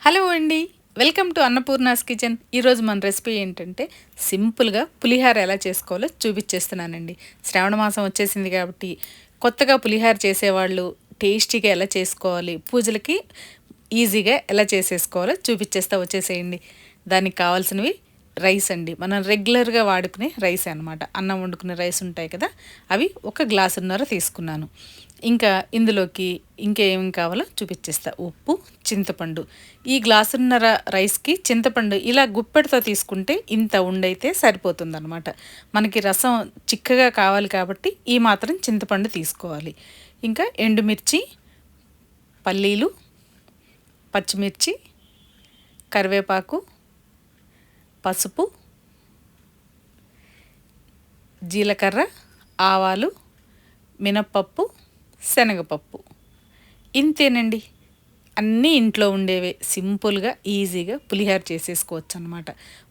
Hello అండి. Welcome to Annapurna's kitchen. ఈరోజు మన రెసిపీ ఏంటంటే సింపుల్‌గా పులిహార ఎలా చేసుకోవాలో చూపించేస్తున్నానండి. శ్రావణ మాసం వచ్చేసింది కాబట్టి కొత్తగా పులిహార చేసేవాళ్ళు టేస్టీగా ఎలా చేసుకోవాలి, పూజలకి ఈజీగా ఎలా చేసేసుకోవాలో చూపించేస్తా వచ్చేసేయండి. దానికి కావాల్సినవి రైస్ అండి. మనం రెగ్యులర్‌గా వాడుకునే రైసే అనమాట. అన్నం వండుకునే రైస్ ఉంటాయి కదా! అవి ఒక గ్లాసున్నర తీసుకున్నాను. ఇంకా ఇందులోకి ఇంకేమేమి కావాలో చూపించేస్తా. ఉప్పు, చింతపండు. ఈ గ్లాసున్నర రైస్‌కి చింతపండు ఇలా గుప్పెడుతో తీసుకుంటే ఇంత ఉండైతే సరిపోతుందనమాట. మనకి రసం చిక్కగా కావాలి కాబట్టి ఈ మాత్రం చింతపండు తీసుకోవాలి. ఇంకా ఎండుమిర్చి, పల్లీలు, పచ్చిమిర్చి, కరివేపాకు, పసుపు, జీలకర్ర, ఆవాలు, మినప్పప్పు, శనగపప్పు. ఇంతేనండి. అన్నీ ఇంట్లో ఉండేవే. సింపుల్‌గా, ఈజీగా పులిహోర చేసేసుకోవచ్చనమాట.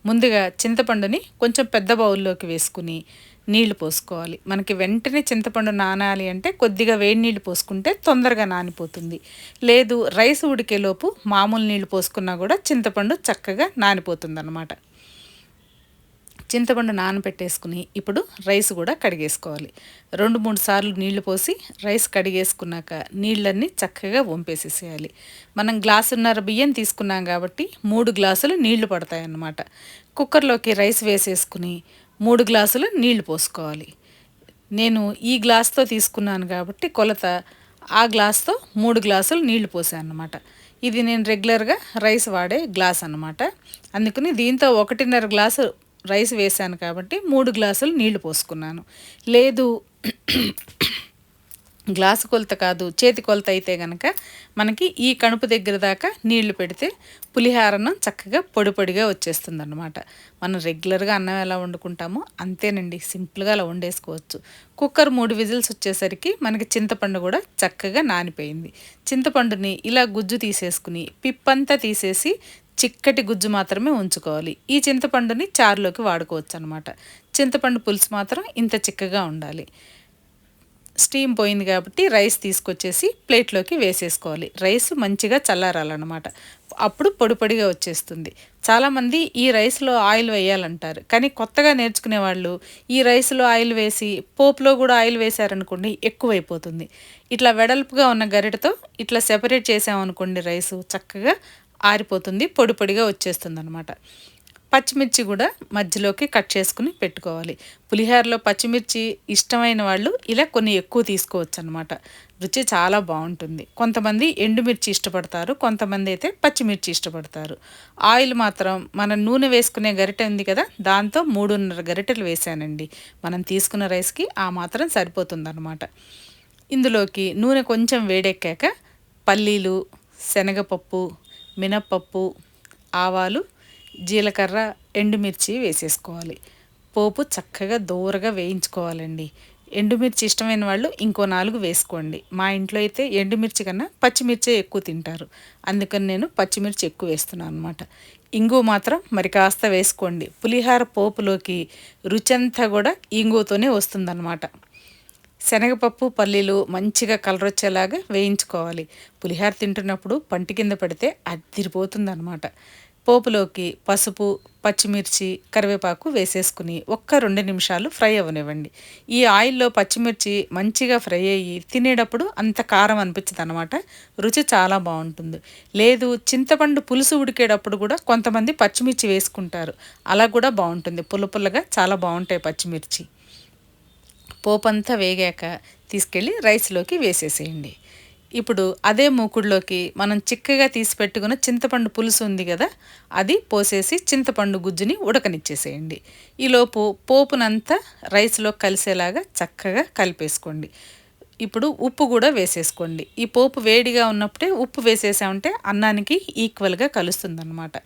ముందుగా చింతపండుని కొంచెం పెద్ద బౌల్‌లోకి వేసుకుని నీళ్లు పోసుకోవాలి. మనకి వెంటనే చింతపండు నానాలి అంటే కొద్దిగా వేడి నీళ్లు పోసుకుంటే తొందరగా నానిపోతుంది. లేదు రైస్ ఉడికేలోపు మామూలు నీళ్లు పోసుకున్నా కూడా చింతపండు చక్కగా నానిపోతుందనమాట. చింతపండు నానబెట్టేసుకుని ఇప్పుడు రైస్ కూడా కడిగేసుకోవాలి. 2-3 సార్లు నీళ్లు పోసి రైస్ కడిగేసుకున్నాక నీళ్ళన్నీ చక్కగా వంపేసేసేయాలి. మనం గ్లాసున్నర బియ్యం తీసుకున్నాం కాబట్టి 3 గ్లాసులు నీళ్లు పడతాయన్నమాట. కుక్కర్లోకి రైస్ వేసేసుకుని 3 గ్లాసులు నీళ్లు పోసుకోవాలి. నేను ఈ గ్లాస్తో తీసుకున్నాను కాబట్టి కొలత ఆ గ్లాస్తో 3 గ్లాసులు నీళ్లు పోసాను అన్నమాట. ఇది నేను రెగ్యులర్గా రైస్ వాడే గ్లాస్ అన్నమాట. అందుకని దీంతో 1.5 గ్లాసు రైస్ వేసాను కాబట్టి 3 గ్లాసులు నీళ్లు పోసుకున్నాను. లేదు గ్లాసు కొలత కాదు చేతి కొలత అయితే గనక మనకి ఈ కణుపు దగ్గర దాకా నీళ్లు పెడితే పులిహారన్నం చక్కగా పొడి పొడిగా వచ్చేస్తుందన్నమాట. మనం రెగ్యులర్గా అన్నం ఎలా వండుకుంటామో అంతేనండి, సింపుల్గా అలా వండేసుకోవచ్చు. కుక్కర్ 3 విజిల్స్ వచ్చేసరికి మనకి చింతపండు కూడా చక్కగా నానిపోయింది. చింతపండుని ఇలా గుజ్జు తీసేసుకుని పిప్పంతా తీసేసి చిక్కటి గుజ్జు మాత్రమే ఉంచుకోవాలి. ఈ చింతపండుని చారులోకి వాడుకోవచ్చు అనమాట. చింతపండు పులుసు మాత్రం ఇంత చిక్కగా ఉండాలి. స్టీమ్ పోయింది కాబట్టి రైస్ తీసుకొచ్చేసి ప్లేట్లోకి వేసేసుకోవాలి. రైస్ మంచిగా చల్లారాలన్నమాట. అప్పుడు పొడి పొడిగా వచ్చేస్తుంది. చాలామంది ఈ రైస్లో ఆయిల్ వేయాలంటారు, కానీ కొత్తగా నేర్చుకునే వాళ్ళు ఈ రైస్లో ఆయిల్ వేసి పోపులో కూడా ఆయిల్ వేశారనుకోండి ఎక్కువైపోతుంది. ఇట్లా వెడల్పుగా ఉన్న గరిటతో ఇట్లా సెపరేట్ చేసామనుకోండి రైసు చక్కగా ఆరిపోతుంది, పొడి పొడిగా వచ్చేస్తుంది అనమాట. పచ్చిమిర్చి కూడా మధ్యలోకి కట్ చేసుకుని పెట్టుకోవాలి. పులిహోరలో పచ్చిమిర్చి ఇష్టమైన వాళ్ళు ఇలా కొన్ని ఎక్కువ తీసుకోవచ్చు అనమాట. రుచి చాలా బాగుంటుంది. కొంతమంది ఎండుమిర్చి ఇష్టపడతారు, కొంతమంది అయితే పచ్చిమిర్చి ఇష్టపడతారు. ఆయిల్ మాత్రం మనం నూనె వేసుకునే గరిటె ఉంది కదా, దాంతో 3.5 గరిటెలు వేసానండి. మనం తీసుకున్న రైస్కి ఆ మాత్రం సరిపోతుందన్నమాట. ఇందులోకి నూనె కొంచెం వేడెక్కాక పల్లీలు, శనగపప్పు, మినప్పప్పు, ఆవాలు, జీలకర్ర, ఎండుమిర్చి వేసేసుకోవాలి. పోపు చక్కగా దోరగా వేయించుకోవాలండి. ఎండుమిర్చి ఇష్టమైన వాళ్ళు ఇంకో 4 వేసుకోండి. మా ఇంట్లో అయితే ఎండుమిర్చి కన్నా పచ్చిమిర్చే ఎక్కువ తింటారు, అందుకని నేను పచ్చిమిర్చి ఎక్కువ వేస్తున్నాను అనమాట. ఇంగువ మాత్రం మరి కాస్త వేసుకోండి. పులిహార పోపులోకి రుచంతా కూడా ఇంగువతోనే వస్తుందన్నమాట. శనగపప్పు, పల్లీలు మంచిగా కలర్ వచ్చేలాగా వేయించుకోవాలి. పులిహోర తింటున్నప్పుడు పంటి కింద పడితే అద్దిరిపోతుందన్నమాట. పోపులోకి పసుపు, పచ్చిమిర్చి, కరివేపాకు వేసేసుకుని ఒక్క 2 నిమిషాలు ఫ్రై అవ్వనివ్వండి. ఈ ఆయిల్లో పచ్చిమిర్చి మంచిగా ఫ్రై అయ్యి తినేటప్పుడు అంత కారం అనిపించదన్నమాట. రుచి చాలా బాగుంటుంది. లేదు చింతపండు పులుసు ఉడికేటప్పుడు కూడా కొంతమంది పచ్చిమిర్చి వేసుకుంటారు, అలా కూడా బాగుంటుంది. పుల్ల పుల్లగా చాలా బాగుంటాయి పచ్చిమిర్చి. పోపంతా వేగాక తీసుకెళ్ళి రైస్లోకి వేసేసేయండి. ఇప్పుడు అదే మూకుడులోకి మనం చిక్కగా తీసి పెట్టుకున్న చింతపండు పులుసు ఉంది కదా, అది పోసేసి చింతపండు గుజ్జుని ఉడకనిచ్చేసేయండి. ఈలోపు పోపునంతా రైస్లో కలిసేలాగా చక్కగా కలిపేసుకోండి. ఇప్పుడు ఉప్పు కూడా వేసేసుకోండి. ఈ పోపు వేడిగా ఉన్నప్పుడే ఉప్పు వేసేసామంటే అన్నానికి ఈక్వల్గా కలుస్తుందన్నమాట.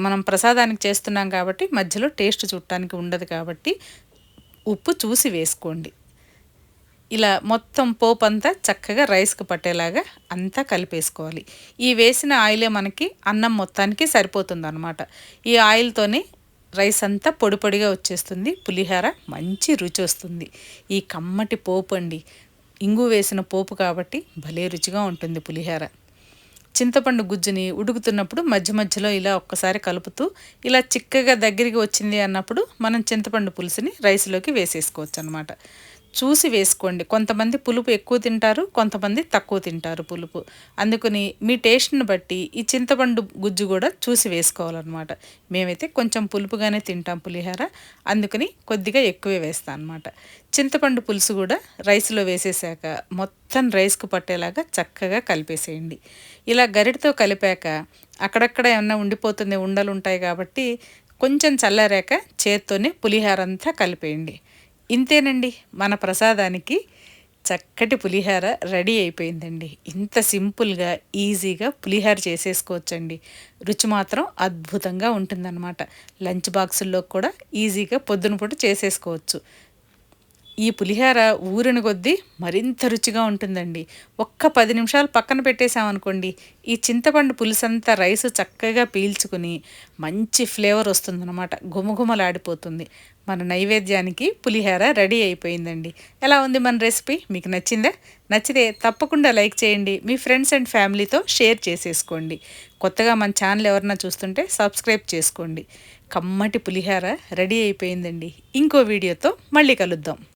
మనం ప్రసాదానికి చేస్తున్నాం కాబట్టి మధ్యలో టేస్ట్ చూడటానికి ఉండదు కాబట్టి ఉప్పు చూసి వేసుకోండి. ఇలా మొత్తం పోపు అంతా చక్కగా రైస్కి పట్టేలాగా అంతా కలిపేసుకోవాలి. ఈ వేసిన ఆయిలే మనకి అన్నం మొత్తానికి సరిపోతుందన్నమాట. ఈ ఆయిల్తోనే రైస్ అంతా పొడి పొడిగా వచ్చేస్తుంది, పులిహోర మంచి రుచి వస్తుంది. ఈ కమ్మటి పోపు అండి, ఇంగు వేసిన పోపు కాబట్టి భలే రుచిగా ఉంటుంది పులిహోర. చింతపండు గుజ్జుని ఉడుకుతున్నప్పుడు మధ్య మధ్యలో ఇలా ఒక్కసారి కలుపుతూ ఇలా చిక్కగా దగ్గరికి వచ్చింది అన్నప్పుడు మనం చింతపండు పులుసుని రైస్లోకి వేసేసుకోవచ్చు అనమాట. చూసి వేసుకోండి. కొంతమంది పులుపు ఎక్కువ తింటారు, కొంతమంది తక్కువ తింటారు పులుపు. అందుకని మీ టేస్ట్‌ని బట్టి ఈ చింతపండు గుజ్జు కూడా చూసి వేసుకోవాలన్నమాట. మేమైతే కొంచెం పులుపుగానే తింటాం పులిహోర, అందుకని కొద్దిగా ఎక్కువే వేస్తాను అనమాట. చింతపండు పులుసు కూడా రైస్‌లో వేసేసాక మొత్తం రైస్‌కు పట్టేలాగా చక్కగా కలిపేసేయండి. ఇలా గరిటెతో కలిపాక అక్కడక్కడ ఏమన్నా ఉండిపోతుంది, ఉండలు ఉంటాయి కాబట్టి కొంచెం చల్లారాక చేత్తోనే పులిహోర అంతా కలిపేయండి. ఇంతేనండి, మన ప్రసాదానికి చక్కటి పులిహోర రెడీ అయిపోయిందండి. ఇంత సింపుల్‌గా, ఈజీగా పులిహోర చేసేసుకోవచ్చండి. రుచి మాత్రం అద్భుతంగా ఉంటుందన్నమాట. లంచ్ బాక్సుల్లో కూడా ఈజీగా పొద్దున పూట చేసేసుకోవచ్చు. ఈ పులిహోర ఊరిన కొద్దీ మరింత రుచిగా ఉంటుందండి. ఒక్క 10 నిమిషాలు పక్కన పెట్టేసామనుకోండి, ఈ చింతపండు పులుసంతా రైసు చక్కగా పీల్చుకుని మంచి ఫ్లేవర్ వస్తుందనమాట. గుమగుమలాడిపోతుంది. మన నైవేద్యానికి పులిహోర రెడీ అయిపోయిందండి. ఎలా ఉంది మన రెసిపీ? మీకు నచ్చిందా? నచ్చితే తప్పకుండా లైక్ చేయండి. మీ ఫ్రెండ్స్ అండ్ ఫ్యామిలీతో షేర్ చేసేసుకోండి. కొత్తగా మన ఛానల్ ఎవరన్నా చూస్తుంటే సబ్స్క్రైబ్ చేసుకోండి. కమ్మటి పులిహోర రెడీ అయిపోయిందండి. ఇంకో వీడియోతో మళ్ళీ కలుద్దాం.